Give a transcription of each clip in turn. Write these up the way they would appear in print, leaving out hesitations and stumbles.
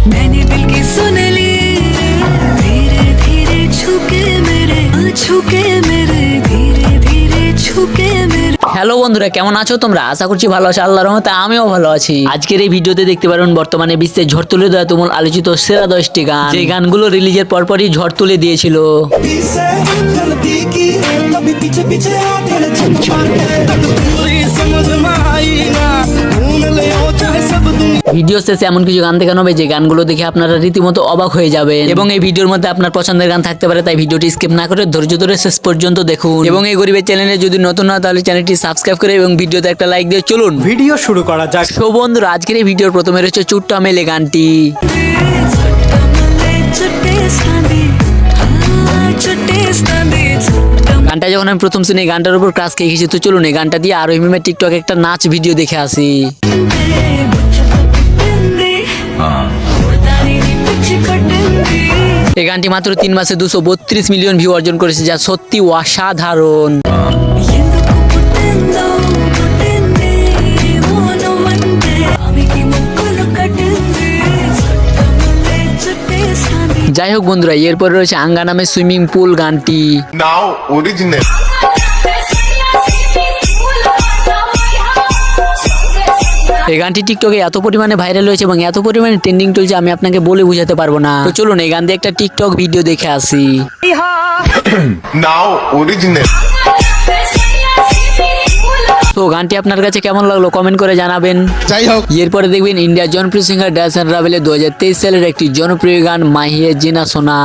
मैंने दिल की सुन ली धीरे धीरे छुके मेरे धीरे धीरे छुके मेरे। হ্যালো বন্ধুরা, কেমন আছো তোমরা? আশা করছি ভালো আছো। আল্লাহর রহমতে আমিও ভালো আছি। আজকের এই ভিডিওতে দেখতে পারবেন বর্তমানে বিশ্বে ঝড় তুলে দেওয়া তুমুল আলোচিত সেরা 10টি গান, যে গানগুলো রিলিজের পরপরই ঝড় তুলে দিয়েছিল। ভিডিও শেষে এমন কিছু গান দেখানো হবে যে গানগুলো দেখে আপনারা রীতিমতো অবাক হয়ে যাবেন, এবং এই ভিডিওর মধ্যে আপনার পছন্দের গান থাকতে পারে। তাই ভিডিওটি স্কিপ না করে ধৈর্য ধরে শেষ পর্যন্ত দেখুন, এবং এই গরিবের চ্যানেলে যদি নতুন হয় তাহলে চ্যানেলটি সাবস্ক্রাইব করে এবং ভিডিওতে একটা লাইক দিয়ে চলুন ভিডিও শুরু করা যাক। সো বন্ধুরা, আজকের এই ভিডিওর প্রথমে রয়েছে চুট্টা মেলে গানটি। গানটা যখন আমি প্রথম শুনি গানটার উপর ক্রাশ খেয়ে গেছি। তো চলুন এই গানটা দিয়ে আরো মিমে টিকটকে একটা নাচ ভিডিও দেখে আসি। এই গানটি মাত্র 3 মাসে 232 মিলিয়ন ভিউ অর্জন করেছে, যা সত্যি অসাধারণ। যাই হোক বন্ধুরা, এরপরে রয়েছে আঙ্গা নামে সুইমিং পুল গানটি। Now original. এই গানটি টিকটকে এত পরিমাণে ভাইরাল হয়েছে এবং এত পরিমাণে ট্রেন্ডিং চলছে, আমি আপনাকে বলে বোঝাতে পারবো না। তো চলুন এই গান দিয়ে একটা টিকটক ভিডিও দেখে আসি। Now original. তো গানটি আপনার কাছে কেমন লাগলো কমেন্ট করে জানাবেন। যাই হোক, এরপরে দেখবেন ইন্ডিয়ার জনপ্রিয় সিঙ্গার ডায়াসন রাভেলের 2023 সালের একটি জনপ্রিয় গান মাহিয়ে জিনা সোনা।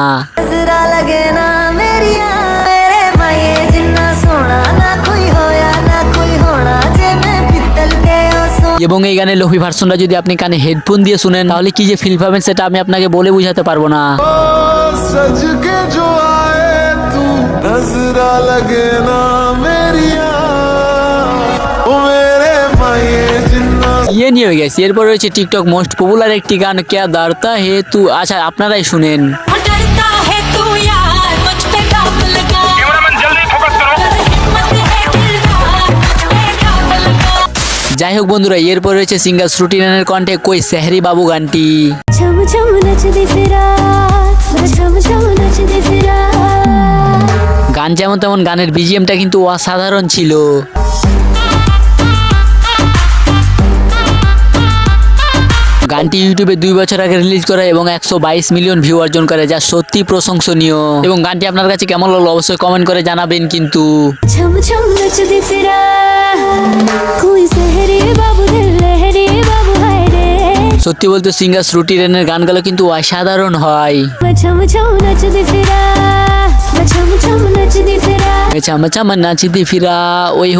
এবং এই গানের লোফি ভার্সনটা যদি আপনি কানে হেডফোন দিয়ে শুনেন তাহলে কি যে ফিল পাবেন সেটা আমি আপনাকে বলে বোঝাতে পারবো না। ইয়ে নিয়ে হয়ে গেছে। এরপর রয়েছে টিকটক মোস্ট পপুলার একটি গান ক্যা দারতা হে তু। আচ্ছা, আপনারাই শুনেন। যাই হোক বন্ধুরা, এরপর রয়েছে সিঙ্গার শ্রুতি রানের কণ্ঠে কই সেহরি বাবু গানটি। গান যেমন তেমন গানের বিজিএমটা কিন্তু অসাধারণ ছিল। গানটি ইউটিউবে 2 বছর আগে রিলিজ করা এবং 122 মিলিয়ন ভিউ অর্জন করে, যা সত্যি প্রশংসনীয়। এবং গানটি আপনার কাছে কেমন লাগলো অবশ্যই কমেন্ট করে জানাবেন কিন্তু। সত্যি বলতে সিঙ্গার শ্রুতি রানের গানগুলো কিন্তু অসাধারণ হয়। নাচিতে ফিরা ওই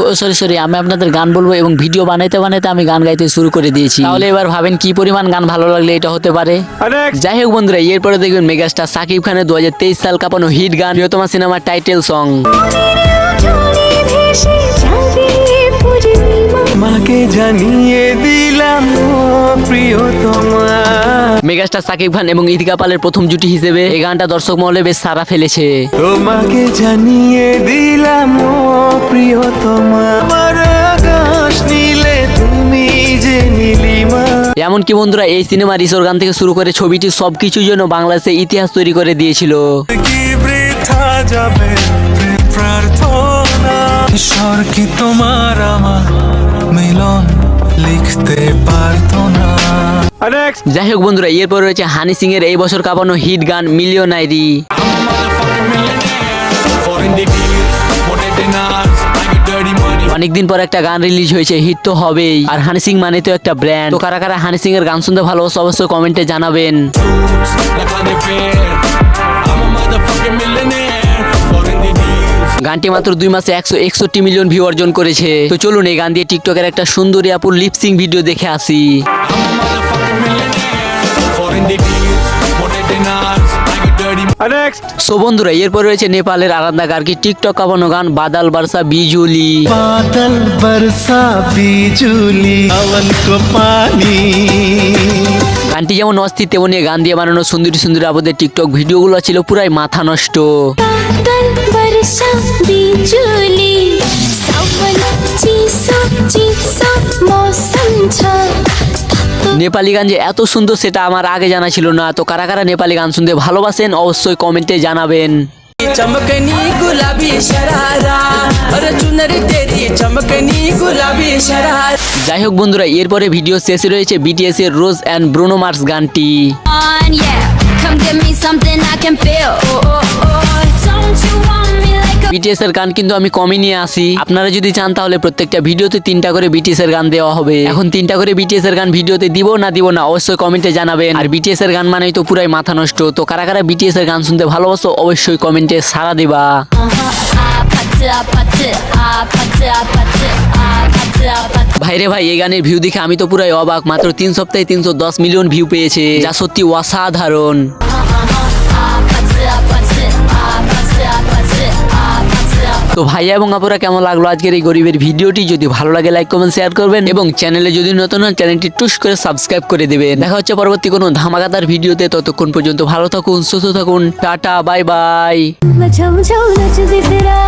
সরি আমি আপনাদের গান বলবো এবং ভিডিও বানাইতে বানাইতে আমি গান গাইতে শুরু করে দিয়েছি। তাহলে এবার ভাবেন কি পরিমাণ গান ভালো লাগলে এটা হতে পারে। যাই হোক বন্ধুরা, এরপরে দেখবেন মেগাস্টার সাকিব খানের 2023 সাল কাঁপানো হিট গান প্রিয়তমা সিনেমার টাইটেল সং। মাকে জানিয়ে দিলাম প্রিয়তমা। মেগাস্টার সাকিব খান এবং ইদিকা পালের প্রথম জুটি হিসেবে এই গানটা দর্শক মহলে বেশ সাড়া ফেলেছে। তোমাকে জানিয়ে দিলাম প্রিয়তমা, আমার আকাশ নীলে তুমি যে নীলিমা। এমনকি বন্ধুরা, এই সিনেমার ঈশ্বর গান থেকে শুরু করে ছবিটি সবকিছুর জন্য বাংলাদেশে ইতিহাস তৈরি করে দিয়েছিল। কি বৃথা যাবে প্রার্থনা, ঈশ্বর কি তোমার আমার মিলন লিখতে পারতো না। যাই হোক বন্ধুরা, এরপর রয়েছে হানি সিং এর এই বছর কাঁপানো হিট গান মিলিয়নারি। অনেকদিন পর একটা গান রিলিজ হয়েছে, হিট তো হবেই। আর হানি সিং মানে তো একটা ব্র্যান্ড। তো কারা কারা হানি সিং এর গান শুনতে ভালোবাসো অবশ্যই কমেন্টে জানাবেন। গানটি মাত্র 2 মাসে 161 মিলিয়ন ভিউ অর্জন করেছে। তো চলুন এই গান দিয়ে টিকটকের একটা সুন্দরী আপুর লিপসিং ভিডিও দেখে আসি। সো বন্ধুরা, এরপর রয়েছে নেপালের আরান্দা গার্গী টিকটক কাঁপানো গান বাদল বর্ষা বিজুলি। বাদল বর্ষা বিজুলি আवन को पानी। গানটি যেমন অস্থির তেমনি গান দিয়ে বানানো সুন্দরী সুন্দরী আপুদের টিকটক ভিডিওগুলো ছিল পুরাই মাথা নষ্ট। বাদল বর্ষা বিজুলি सोची सब मौसम छा নেপালি গান যে এত সুন্দর সেটা আমার আগে জানা ছিল না। তো কারা কারা নেপালি গান শুনতে ভালোবাসেন অবশ্যই কমেন্টে জানাবেন। चमकनी गुलाबी शरारा और चुनरी तेरी चमकनी गुलाबी शरारा। যাই হোক বন্ধুরা, এরপরে ভিডিও শেষে রয়েছে বিটিএস এর রোজ অ্যান্ড ব্রুনো মার্স গানটি। on, yeah. Come give me something I can feel. Oh, oh, oh. Don't you want me like a BTS এর গান কিন্তু আমি কমই নিয়ে আসি। আপনারা যদি চান তাহলে প্রত্যেকটা ভিডিওতে 3টা করে বিটিএস এর গান দেওয়া হবে। এখন 3টা করে বিটিএস এর গান ভিডিওতে দিব না অবশ্যই কমেন্টে জানাবেন। আর বিটিএস এর গান মানেই তো পুরাই মাথা নষ্ট। তো কারা কারা বিটিএস এর গান শুনতে ভালোবাসো অবশ্যই কমেন্টে সাড়া দিবা। ভাইরে ভাই, এই গানের ভিউ দেখে আমি তো পুরাই অবাক। মাত্র 3 সপ্তাহে 310 মিলিয়ন ভিউ পেয়েছে, যা সত্যি অসাধারণ। তো ভাইয়া এবং আপুরা, কেমন লাগলো আজকের এই গরিবের ভিডিওটি? যদি ভালো লাগে লাইক কমেন্ট শেয়ার করবেন এবং চ্যানেলে যদি নতুন হন চ্যানেলটি টুস করে সাবস্ক্রাইব করে দিবেন। দেখা হচ্ছে পরবর্তী কোনো ধামাকাদার ভিডিওতে। ততক্ষণ পর্যন্ত ভালো থাকুন, সুস্থ থাকুন, টাটা, বাই বাই। झम झम नचदी फिरा